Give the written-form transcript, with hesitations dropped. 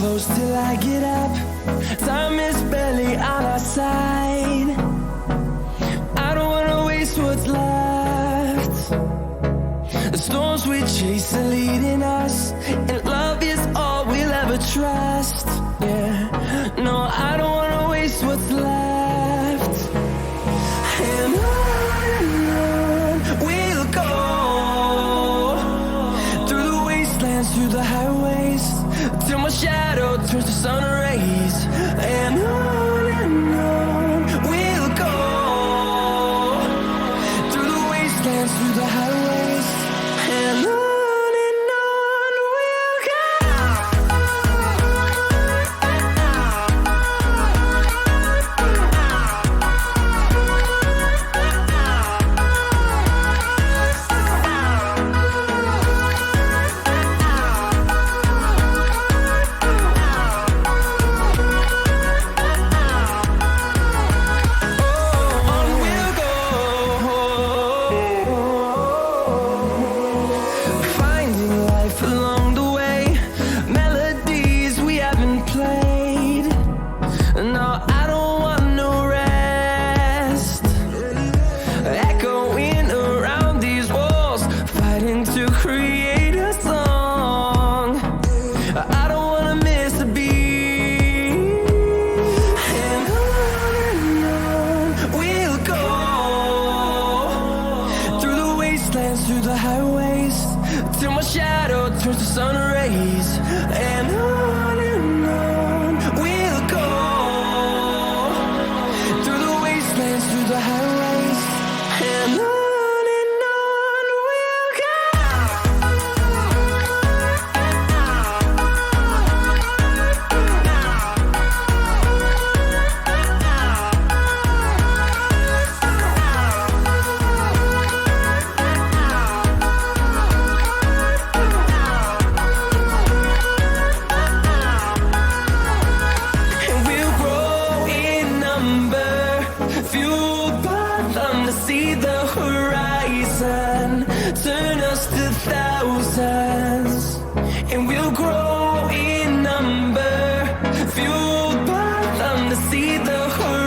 close till I get up. Time is barely on our side. I don't wanna waste what's left. The storms we chase are leading us, and love is all we'll ever trust. Yeah, no, I don't wanna waste what's left. And on we'll go, through the wastelands, through the highways, till my shadow turns to sun rays. And on we'll go, through the wastelands, through the highways, and on we'll go. Through the highways, till my shadow turns to sun rays. And on we'll go, through the wastelands, through the highways, and on we'll go. Fueled by them to see the horizon, turn us to thousands, and we'll grow in number. Fueled by them to see the horizon.